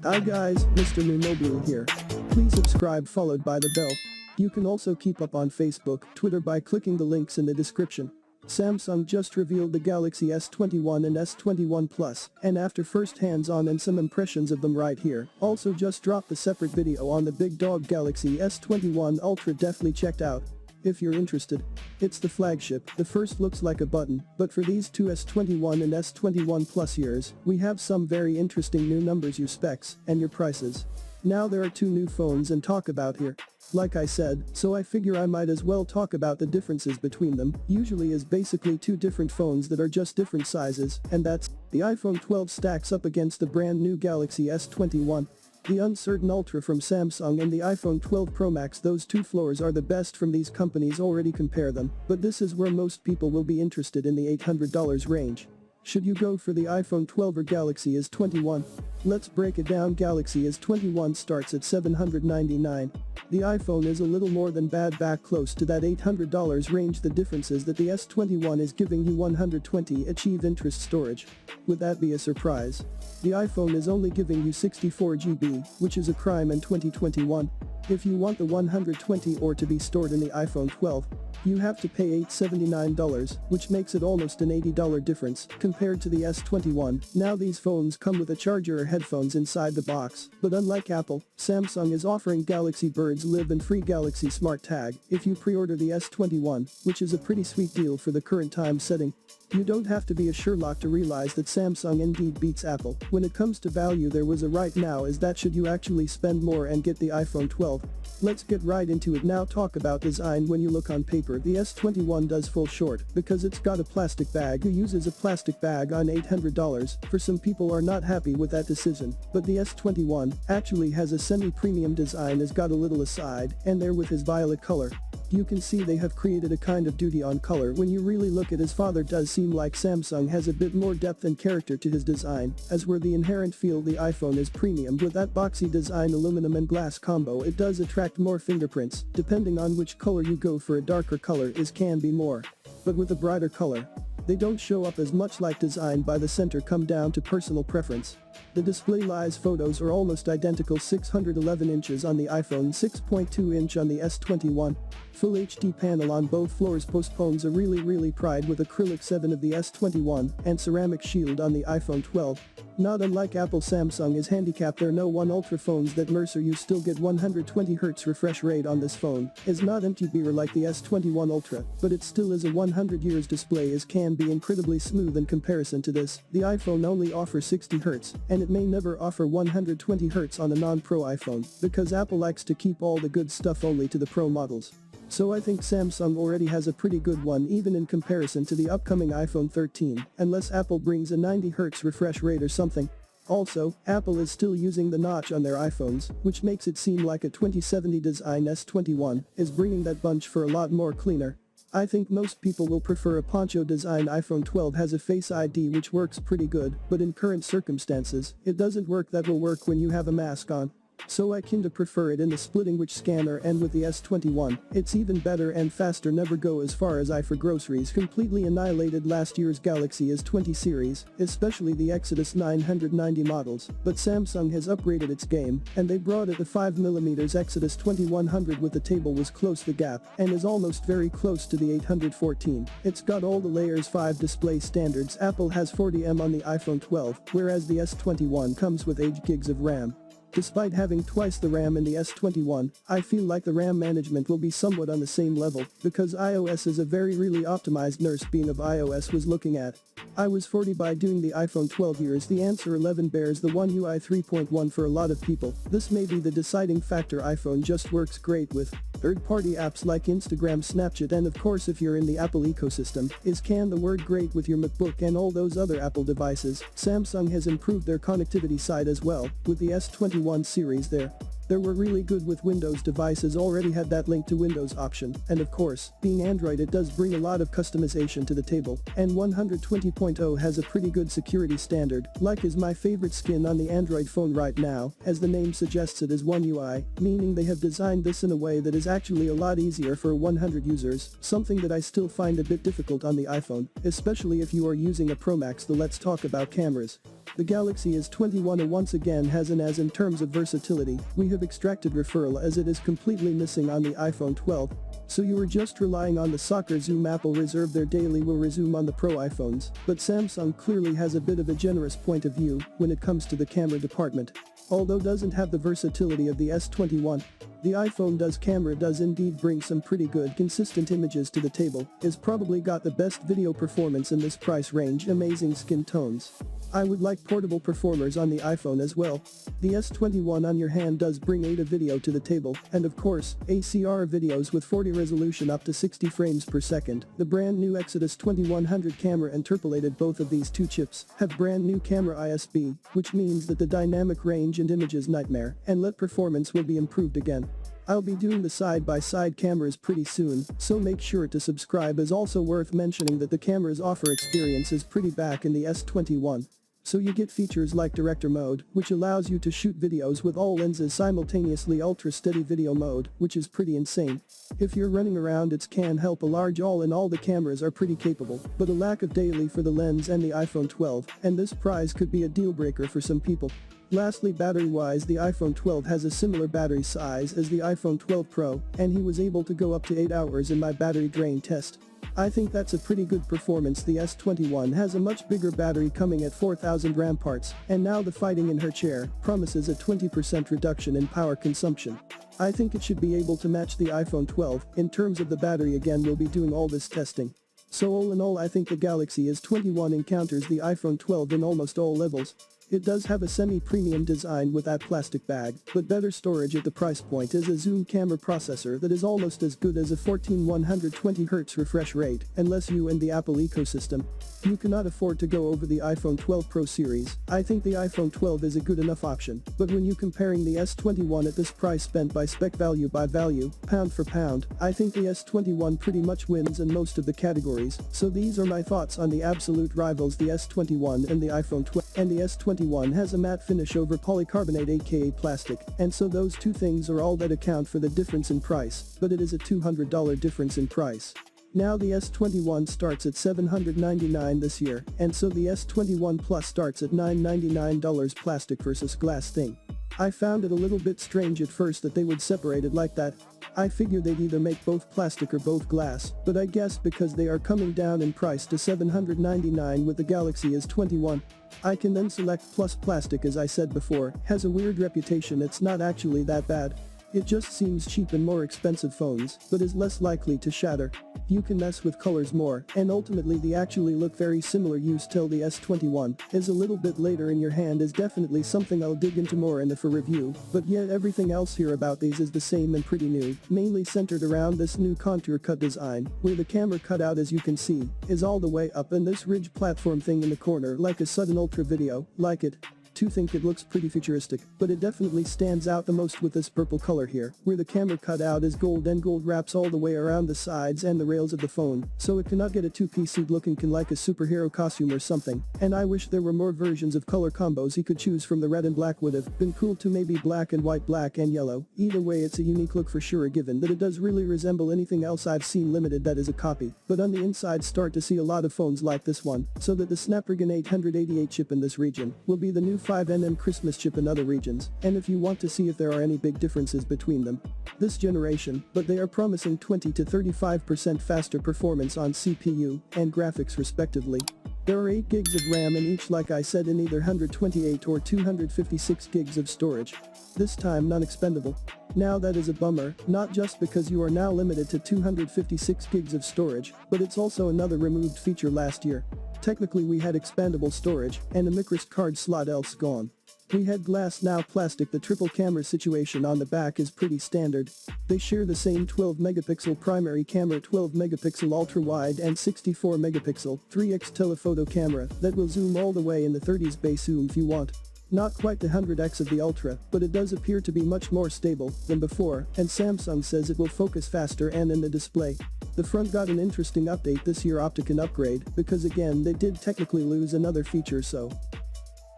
Hi guys, Mrnewmobile here. Please subscribe followed by the bell. You can also keep up on Facebook, Twitter by clicking the links in the description. Samsung just revealed the Galaxy S21 and S21 Plus, and after first hands-on and some impressions of them right here, also just dropped a separate video on the big dog Galaxy S21 Ultra, definitely checked out. If you're interested. It's the flagship. The first looks like a button, but for these two S21 and S21 Plus years, we have some very interesting new numbers, your specs, and your prices. Now there are two new phones and talk about here. Like I said, so I figure I might as well talk about the differences between them, usually is basically two different phones that are just different sizes, and that's, the iPhone 12 stacks up against the brand new Galaxy S21. The uncertain Ultra from Samsung and the iPhone 12 Pro Max, those two floors are the best from these companies, already compare them, but this is where most people will be interested in the $800 range. Should you go for the iPhone 12 or Galaxy S21? Let's break it down. Galaxy S21 starts at $799. The iPhone is a little more than bad, back close to that $800 range. The difference is that the S21 is giving you 120 achieve interest storage. Would that be a surprise? The iPhone is only giving you 64 GB, which is a crime in 2021. If you want the 120 or to be stored in the iPhone 12, you have to pay $879, which makes it almost an $80 difference compared to the S21. Now these phones come with a charger or headphones inside the box, but unlike Apple, Samsung is offering Galaxy Birds Live and free Galaxy Smart Tag if you pre-order the S21, which is a pretty sweet deal for the current time setting. You don't have to be a Sherlock to realize that Samsung indeed beats Apple. When it comes to value, there was a right now is that should you actually spend more and get the iPhone 12? Let's get right into it now. Talk about design. When you look on paper, the S21 does fall short because it's got a plastic bag. Who uses a plastic bag on $800? For some people are not happy with that decision, but the S21 actually has a semi-premium design, has got a little aside, and there with his violet color. You can see they have created a kind of duty on color. When you really look at his father, does seem like Samsung has a bit more depth and character to his design, as where the inherent feel the iPhone is premium with that boxy design, aluminum and glass combo. It does attract more fingerprints. Depending on which color you go for, a darker color can be more, but with a brighter color, they don't show up as much. Like design by the center come down to personal preference. The display lies photos are almost identical, 611 inches on the iPhone, 6.2 inch on the S21. Full HD panel on both floors postpones a really pride with acrylic 7 of the S21 and ceramic shield on the iPhone 12. Not unlike Apple, Samsung is handicapped. There are no one Ultra phones that Mercer. You still get 120 Hz refresh rate on this phone. Is not empty beer like the S21 Ultra, but it still is a 100 years display, is can be incredibly smooth in comparison to this. The iPhone only offers 60 Hz, and it may never offer 120 Hz on a non-Pro iPhone, because Apple likes to keep all the good stuff only to the Pro models. So I think Samsung already has a pretty good one even in comparison to the upcoming iPhone 13, unless Apple brings a 90 Hz refresh rate or something. Also, Apple is still using the notch on their iPhones, which makes it seem like a 2070 design. S21 is bringing that bunch for a lot more cleaner. I think most people will prefer a poncho design. iPhone 12 has a Face ID which works pretty good, but in current circumstances, it doesn't work. That will work when you have a mask on. So I kinda prefer it in the splitting which scanner, and with the S21, it's even better and faster. Never go as far as I for groceries. Completely annihilated last year's Galaxy S20 series, especially the Exodus 990 models, but Samsung has upgraded its game, and they brought it the 5mm Exodus 2100 with the table was close the gap, and is almost very close to the 814. It's got all the layers 5 display standards. Apple has 40mm on the iPhone 12, whereas the S21 comes with 8 gigs of RAM. Despite having twice the RAM in the S21, I feel like the RAM management will be somewhat on the same level, because iOS is a really optimized nurse bean of iOS was looking at. I was 40 by doing the iPhone 12 years. The answer 11 bears the One UI 3.1 for a lot of people. This may be the deciding factor. iPhone just works great with third-party apps like Instagram, Snapchat, and of course if you're in the Apple ecosystem, can the word great with your MacBook and all those other Apple devices. Samsung has improved their connectivity side as well, with the S21 series there. They were really good with Windows devices, already had that link to Windows option, and of course, being Android, it does bring a lot of customization to the table, and 120.0 has a pretty good security standard. Like is my favorite skin on the Android phone right now, as the name suggests it is One UI, meaning they have designed this in a way that is actually a lot easier for 100 users, something that I still find a bit difficult on the iPhone, especially if you are using a Pro Max. Let's talk about cameras. The Galaxy S21 once again has an as in terms of versatility, we have extracted referral as it is completely missing on the iPhone 12. So you were just relying on the soccer zoom. Apple reserve their daily will resume on the Pro iPhones, but Samsung clearly has a bit of a generous point of view when it comes to the camera department. Although doesn't have the versatility of the S21, the iPhone does indeed bring some pretty good consistent images to the table, is probably got the best video performance in this price range, amazing skin tones. I would like portable performers on the iPhone as well. The S21 on your hand does bring ADA video to the table, and of course, ACR videos with 4K resolution up to 60 frames per second. The brand new Exodus 2100 camera interpolated both of these two chips, have brand new camera ISP, which means that the dynamic range and images nightmare, and LED performance will be improved again. I'll be doing the side-by-side cameras pretty soon, so make sure to subscribe. Is also worth mentioning that the camera's offer experience is pretty back in the S21. So you get features like director mode, which allows you to shoot videos with all lenses simultaneously, ultra steady video mode, which is pretty insane. If you're running around it can help a large. All in all the cameras are pretty capable, but a lack of daily for the lens and the iPhone 12, and this price could be a deal breaker for some people. Lastly, battery-wise, the iPhone 12 has a similar battery size as the iPhone 12 Pro, and he was able to go up to 8 hours in my battery drain test. I think that's a pretty good performance. The S21 has a much bigger battery coming at 4000 mAh, and now the fighting in her chair promises a 20% reduction in power consumption. I think it should be able to match the iPhone 12 in terms of the battery. Again, we'll be doing all this testing. So all in all, I think the Galaxy S21 encounters the iPhone 12 in almost all levels. It does have a semi-premium design with that plastic bag, but better storage at the price point is a zoom camera processor that is almost as good as a 14120Hz refresh rate, unless you in the Apple ecosystem. You cannot afford to go over the iPhone 12 Pro series. I think the iPhone 12 is a good enough option, but when you comparing the S21 at this price spent by spec, value by value, pound for pound, I think the S21 pretty much wins in most of the categories. So these are my thoughts on the absolute rivals, the S21 and the iPhone 12. And the S21 has a matte finish over polycarbonate aka plastic, and so those two things are all that account for the difference in price, but it is a $200 difference in price. Now the S21 starts at $799 this year, and so the S21 Plus starts at $999 plastic versus glass thing. I found it a little bit strange at first that they would separate it like that. I figured they'd either make both plastic or both glass, but I guess because they are coming down in price to $799 with the Galaxy S21. I can then select Plus. Plastic, as I said before, has a weird reputation. It's not actually that bad. It just seems cheap in more expensive phones, but is less likely to shatter. You can mess with colors more, and ultimately they actually look very similar. Use till the S21 is a little bit later in your hand is definitely something I'll dig into more in the review, but yet everything else here about these is the same and pretty new, mainly centered around this new contour cut design, where the camera cutout, as you can see, is all the way up, and this ridge platform thing in the corner like a sudden ultra video, like it. To think it looks pretty futuristic, but it definitely stands out the most with this purple color here, where the camera cutout is gold and gold wraps all the way around the sides and the rails of the phone, so it cannot get a two-piece suit looking like a superhero costume or something, and I wish there were more versions of color combos he could choose from. The red and black would have been cool too, maybe black and white, black and yellow. Either way, it's a unique look for sure, given that it does really resemble anything else I've seen limited that is a copy, but on the inside start to see a lot of phones like this one, so that the Snapdragon 888 chip in this region will be the new 5nm Christmas chip in other regions, and if you want to see if there are any big differences between them this generation, but they are promising 20 to 35% faster performance on CPU and graphics respectively. There are 8 gigs of RAM in each, like I said, in either 128 or 256 gigs of storage. This time non-expendable. Now that is a bummer, not just because you are now limited to 256 gigs of storage, but it's also another removed feature last year. Technically we had expandable storage and a microSD card slot, else gone. We had glass, now plastic. The triple camera situation on the back is pretty standard. They share the same 12 megapixel primary camera, 12 megapixel ultra wide and 64 megapixel 3x telephoto camera that will zoom all the way in the 30s base zoom if you want. Not quite the 100x of the Ultra, but it does appear to be much more stable than before, and Samsung says it will focus faster and in the display. The front got an interesting update this year, Opticon upgrade, because again they did technically lose another feature. So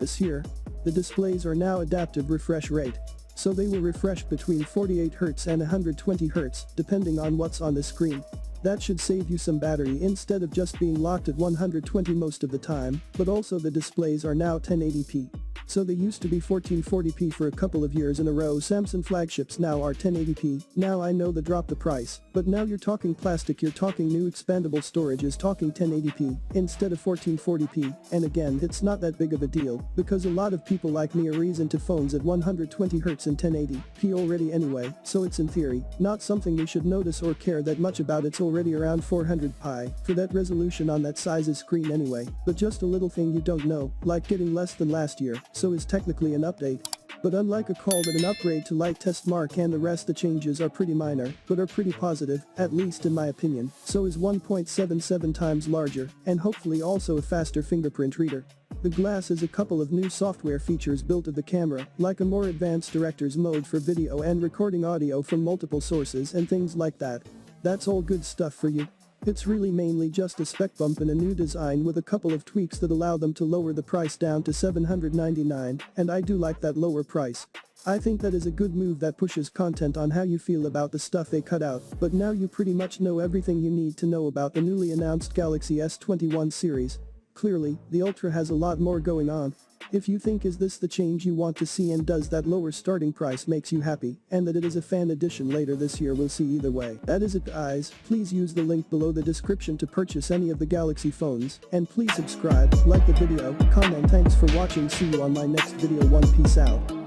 this year, the displays are now adaptive refresh rate. So they will refresh between 48Hz and 120Hz, depending on what's on the screen. That should save you some battery instead of just being locked at 120 most of the time, but also the displays are now 1080p. So they used to be 1440p for a couple of years in a row. Samsung flagships now are 1080p. Now I know they dropped the price, but now you're talking plastic, you're talking new expandable storage is talking 1080p instead of 1440p, and again it's not that big of a deal, because a lot of people like me are into phones at 120Hz and 1080p already anyway, so it's in theory not something we should notice or care that much about. It's already around 400p for that resolution on that size's screen anyway, but just a little thing you don't know, like getting less than last year, so is technically an update. But unlike a call that an upgrade to light test mark and the rest, the changes are pretty minor, but are pretty positive, at least in my opinion. So is 1.77 times larger, and hopefully also a faster fingerprint reader. The glass has a couple of new software features built of the camera, like a more advanced director's mode for video and recording audio from multiple sources and things like that. That's all good stuff for you. It's really mainly just a spec bump and a new design with a couple of tweaks that allow them to lower the price down to $799, and I do like that lower price. I think that is a good move that pushes content on how you feel about the stuff they cut out, but now you pretty much know everything you need to know about the newly announced Galaxy S21 series. Clearly, the Ultra has a lot more going on. If you think is this the change you want to see and does that lower starting price makes you happy, and that it is a fan edition later this year, we'll see either way. That is it guys, please use the link below the description to purchase any of the Galaxy phones, and please subscribe, like the video, comment. Thanks for watching, see you on my next video. Peace out.